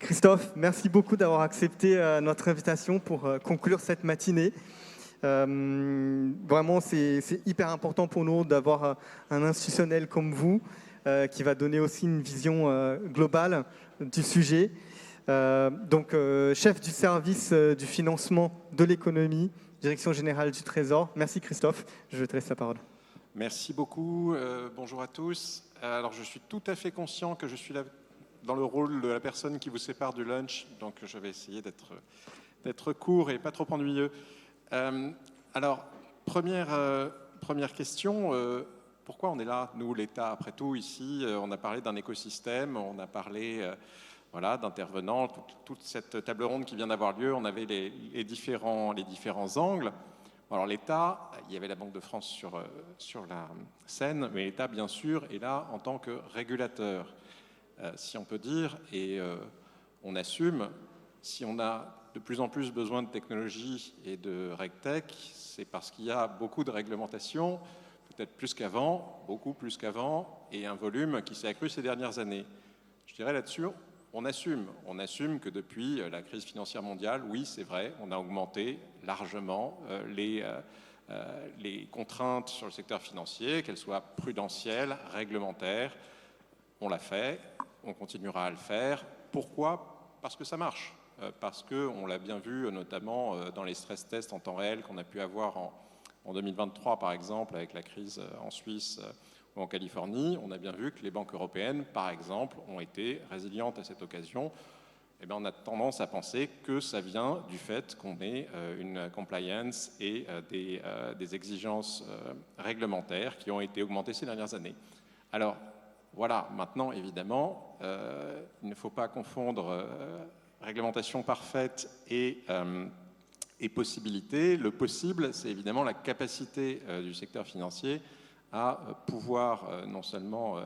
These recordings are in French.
Christophe, merci beaucoup d'avoir accepté notre invitation pour conclure cette matinée. Vraiment, c'est hyper important pour nous d'avoir un institutionnel comme vous qui va donner aussi une vision globale du sujet. Chef du service du financement de l'économie, Direction générale du Trésor. Merci Christophe, je te laisse la parole. Merci beaucoup, bonjour à tous. Alors je suis tout à fait conscient que je suis là dans le rôle de la personne qui vous sépare du lunch, donc je vais essayer d'être court et pas trop ennuyeux. Alors, première question, pourquoi on est là, nous, l'État, après tout, ici, on a parlé d'un écosystème, on a parlé voilà, d'intervenants, toute cette table ronde qui vient d'avoir lieu, on avait les différents angles. Alors l'État, il y avait la Banque de France sur la scène, mais l'État, bien sûr, est là en tant que régulateur, si on peut dire, et on assume, si on a de plus en plus besoin de technologie et de RegTech, c'est parce qu'il y a beaucoup de réglementation, peut-être plus qu'avant, beaucoup plus qu'avant, et un volume qui s'est accru ces dernières années. Je dirais là-dessus, on assume que depuis la crise financière mondiale, oui, c'est vrai, on a augmenté largement les contraintes sur le secteur financier, qu'elles soient prudentielles, réglementaires. On l'a fait, on continuera à le faire. Pourquoi ? Parce que ça marche. Parce qu'on l'a bien vu, notamment dans les stress tests en temps réel qu'on a pu avoir en 2023, par exemple, avec la crise en Suisse ou en Californie. On a bien vu que les banques européennes, par exemple, ont été résilientes à cette occasion. Eh bien, on a tendance à penser que ça vient du fait qu'on ait une compliance et des exigences réglementaires qui ont été augmentées ces dernières années. Alors, voilà, maintenant, évidemment, il ne faut pas confondre réglementation parfaite et possibilité. Le possible, c'est évidemment la capacité du secteur financier à pouvoir non seulement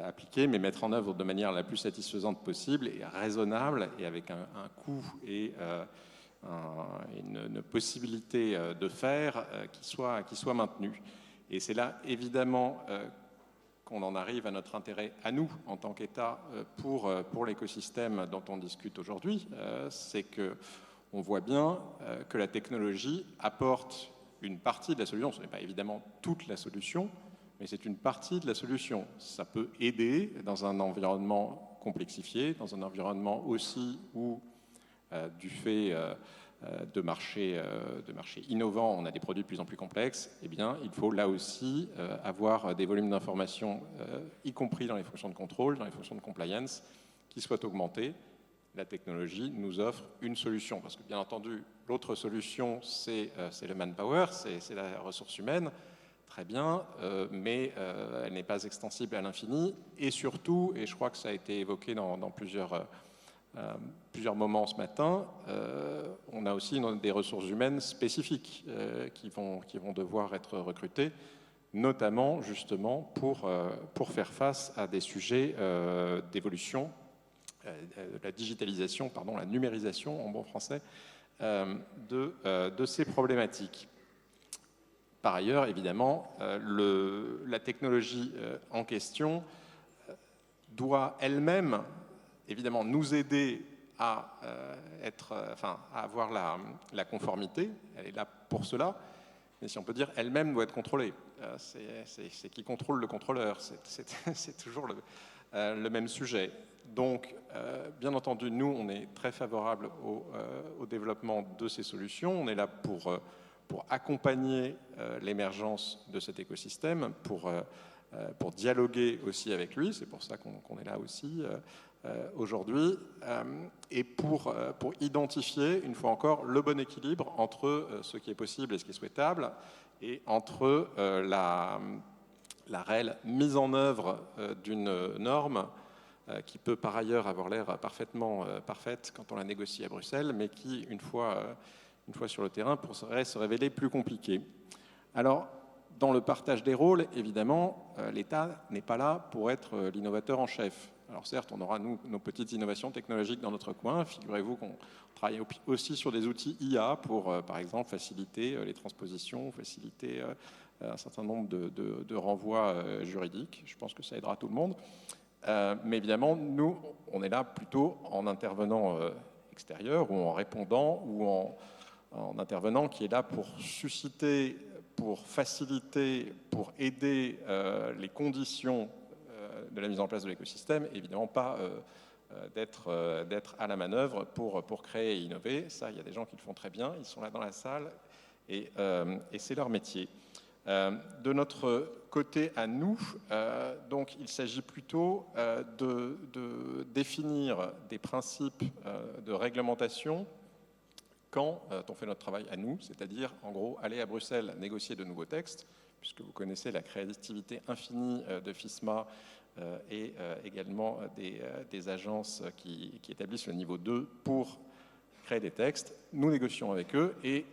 appliquer, mais mettre en œuvre de manière la plus satisfaisante possible et raisonnable, et avec un coût et une possibilité de faire qui soit maintenue. Et c'est là, évidemment, qu'on en arrive à notre intérêt à nous, en tant qu'État, pour l'écosystème dont on discute aujourd'hui. C'est qu'on voit bien que la technologie apporte une partie de la solution. Ce n'est pas évidemment toute la solution, mais c'est une partie de la solution. Ça peut aider dans un environnement complexifié, dans un environnement aussi où, du fait de marchés innovants, on a des produits de plus en plus complexes, eh bien, il faut là aussi avoir des volumes d'informations, y compris dans les fonctions de contrôle, dans les fonctions de compliance, qui soient augmentés. La technologie nous offre une solution, parce que bien entendu, l'autre solution, c'est le manpower, c'est la ressource humaine, très bien, mais elle n'est pas extensible à l'infini, et surtout, et je crois que ça a été évoqué dans plusieurs moments ce matin, on a aussi des ressources humaines spécifiques qui vont devoir être recrutées, notamment justement pour faire face à des sujets d'évolution, la digitalisation, pardon, la numérisation en bon français, de ces problématiques. Par ailleurs, évidemment, la technologie en question doit elle-même évidemment nous aider à avoir la conformité. Elle est là pour cela, mais si on peut dire, elle-même doit être contrôlée. C'est qui contrôle le contrôleur, c'est toujours le même sujet. Donc, bien entendu, nous, on est très favorable au développement de ces solutions. On est là pour accompagner l'émergence de cet écosystème, pour dialoguer aussi avec lui. C'est pour ça qu'on est là aussi aujourd'hui, et pour identifier, une fois encore, le bon équilibre entre ce qui est possible et ce qui est souhaitable, et entre la réelle mise en œuvre d'une norme qui peut par ailleurs avoir l'air parfaitement parfaite quand on la négocie à Bruxelles, mais qui, une fois sur le terrain, pourrait se révéler plus compliquée. Alors, dans le partage des rôles, évidemment, l'État n'est pas là pour être l'innovateur en chef. Alors certes, on aura, nous, nos petites innovations technologiques dans notre coin. Figurez-vous qu'on travaille aussi sur des outils IA pour, par exemple, faciliter les transpositions, faciliter un certain nombre de renvois juridiques. Je pense que ça aidera tout le monde. Mais évidemment, nous, on est là plutôt en intervenant extérieur ou en répondant ou en intervenant qui est là pour susciter, pour faciliter, pour aider les conditions de la mise en place de l'écosystème, évidemment pas d'être à la manœuvre pour créer et innover. Ça, il y a des gens qui le font très bien, ils sont là dans la salle et c'est leur métier. De notre côté à nous, donc il s'agit plutôt de définir des principes de réglementation quand on fait notre travail à nous, c'est-à-dire en gros aller à Bruxelles négocier de nouveaux textes, puisque vous connaissez la créativité infinie de FISMA et également des agences qui établissent le niveau 2 pour créer des textes. Nous négocions avec eux et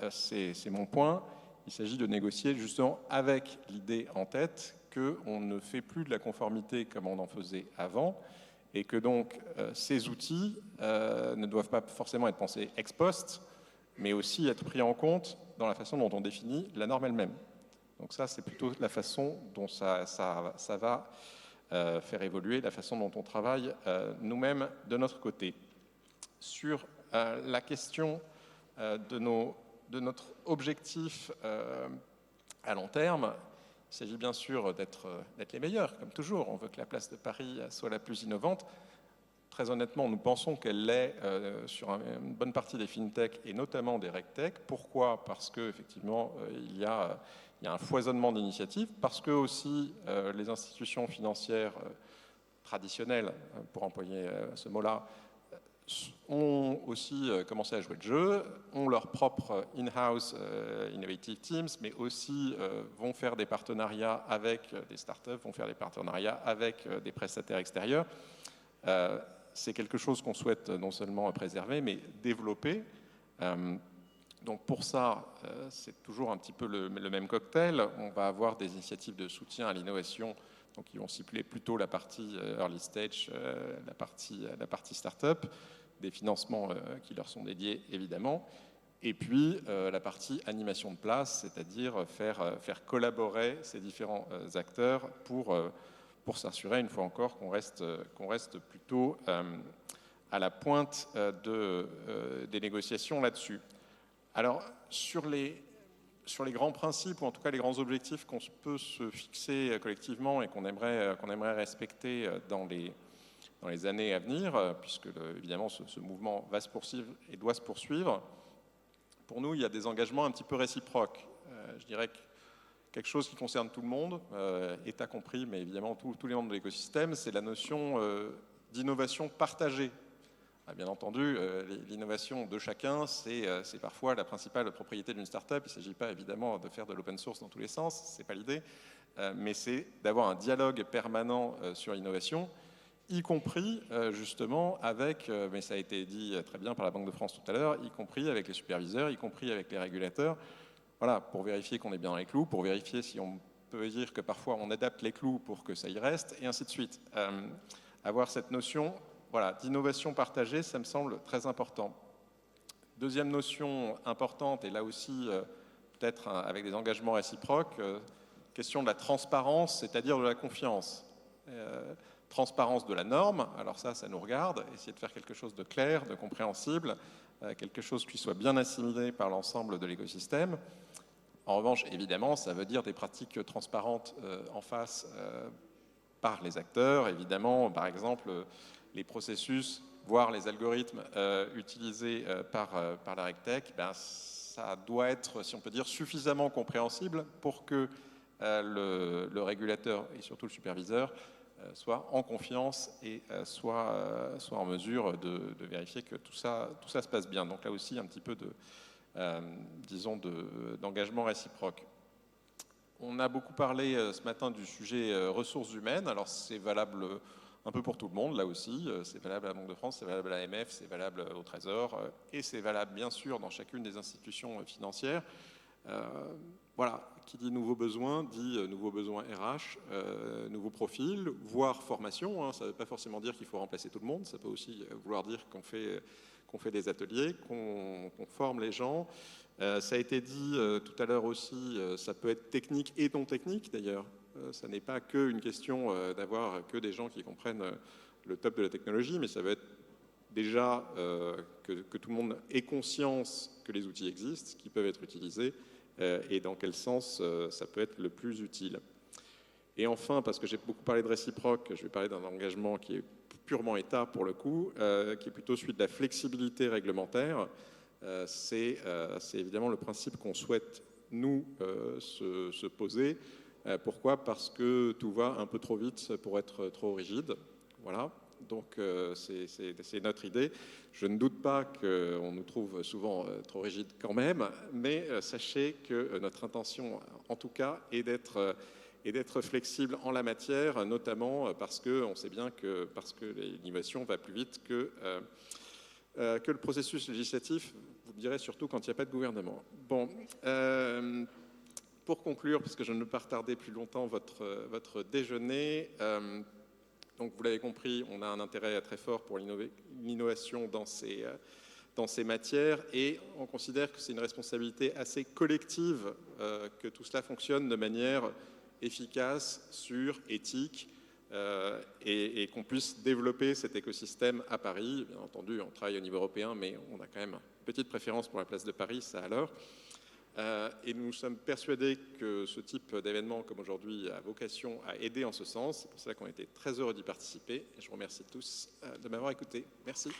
c'est mon point. Il s'agit de négocier justement avec l'idée en tête qu'on ne fait plus de la conformité comme on en faisait avant et que donc ces outils ne doivent pas forcément être pensés ex post, mais aussi être pris en compte dans la façon dont on définit la norme elle-même. Donc ça, c'est plutôt la façon dont ça va faire évoluer la façon dont on travaille nous-mêmes de notre côté. Sur la question de notre objectif à long terme, il s'agit bien sûr d'être les meilleurs, comme toujours. On veut que la place de Paris soit la plus innovante. Très honnêtement, nous pensons qu'elle l'est sur une bonne partie des fintech et notamment des regtech. Pourquoi ? Parce qu'effectivement, il y a un foisonnement d'initiatives, parce que aussi les institutions financières traditionnelles, pour employer ce mot-là, ont aussi commencé à jouer le jeu, ont leur propre in-house innovative teams, mais aussi vont faire des partenariats avec des startups, vont faire des partenariats avec des prestataires extérieurs. C'est quelque chose qu'on souhaite non seulement préserver, mais développer. Donc pour ça, c'est toujours un petit peu le même cocktail. On va avoir des initiatives de soutien à l'innovation, donc qui vont cibler plutôt la partie early stage, la partie start-up, des financements qui leur sont dédiés évidemment, et puis la partie animation de place, c'est-à-dire faire collaborer ces différents acteurs pour s'assurer une fois encore qu'on reste plutôt à la pointe des négociations là-dessus. Alors sur les grands principes, ou en tout cas les grands objectifs qu'on peut se fixer collectivement et qu'on aimerait respecter dans les années à venir, puisque évidemment ce mouvement va se poursuivre et doit se poursuivre, pour nous il y a des engagements un petit peu réciproques. Je dirais que quelque chose qui concerne tout le monde, État compris, mais évidemment tous les membres de l'écosystème, c'est la notion d'innovation partagée. Bien entendu, l'innovation de chacun, c'est parfois la principale propriété d'une start-up. Il ne s'agit pas évidemment de faire de l'open source dans tous les sens, ce n'est pas l'idée, mais c'est d'avoir un dialogue permanent sur l'innovation, y compris justement avec, mais ça a été dit très bien par la Banque de France tout à l'heure, y compris avec les superviseurs, y compris avec les régulateurs, voilà, pour vérifier qu'on est bien dans les clous, pour vérifier si on peut dire que parfois on adapte les clous pour que ça y reste, et ainsi de suite. Avoir cette notion d'innovation partagée, ça me semble très important. Deuxième notion importante, et là aussi peut-être avec des engagements réciproques, question de la transparence, c'est-à-dire de la confiance. Transparence de la norme, alors ça nous regarde, essayer de faire quelque chose de clair, de compréhensible, quelque chose qui soit bien assimilé par l'ensemble de l'écosystème. En revanche, évidemment, ça veut dire des pratiques transparentes en face par les acteurs, évidemment, par exemple, les processus, voire les algorithmes utilisés par la RegTech, ça doit être, si on peut dire, suffisamment compréhensible pour que le régulateur et surtout le superviseur soit en confiance et soit en mesure de vérifier que tout ça se passe bien. Donc là aussi, un petit peu d'engagement réciproque. On a beaucoup parlé ce matin du sujet ressources humaines. Alors c'est valable un peu pour tout le monde, là aussi. C'est valable à la Banque de France, c'est valable à l'AMF, c'est valable au Trésor, et c'est valable bien sûr dans chacune des institutions financières. Voilà, qui dit nouveaux besoins, dit nouveaux besoins RH, nouveaux profils, voire formation. Hein. Ça ne veut pas forcément dire qu'il faut remplacer tout le monde, ça peut aussi vouloir dire qu'on fait des ateliers, qu'on forme les gens. Ça a été dit tout à l'heure aussi, ça peut être technique et non technique d'ailleurs. Ça n'est pas qu'une question d'avoir que des gens qui comprennent le top de la technologie, mais ça va être déjà que tout le monde ait conscience que les outils existent, qu'ils peuvent être utilisés, et dans quel sens ça peut être le plus utile. Et enfin, parce que j'ai beaucoup parlé de réciproque, je vais parler d'un engagement qui est purement État pour le coup, qui est plutôt celui de la flexibilité réglementaire. C'est évidemment le principe qu'on souhaite, nous, se poser. Pourquoi ? Parce que tout va un peu trop vite pour être trop rigide. Voilà. Donc, c'est notre idée. Je ne doute pas qu'on nous trouve souvent trop rigide quand même, mais sachez que notre intention, en tout cas, est d'être flexible en la matière, notamment parce qu'on sait bien que l'innovation va plus vite que le processus législatif, vous me direz surtout quand il n'y a pas de gouvernement. Bon, pour conclure, parce que je ne veux pas retarder plus longtemps votre déjeuner, donc vous l'avez compris, on a un intérêt très fort pour l'innovation dans ces matières et on considère que c'est une responsabilité assez collective que tout cela fonctionne de manière efficace, sûre, éthique et qu'on puisse développer cet écosystème à Paris. Bien entendu, on travaille au niveau européen, mais on a quand même une petite préférence pour la place de Paris, ça alors. Et nous sommes persuadés que ce type d'événement comme aujourd'hui a vocation à aider en ce sens. C'est pour cela qu'on a été très heureux d'y participer. Et je vous remercie tous de m'avoir écouté. Merci.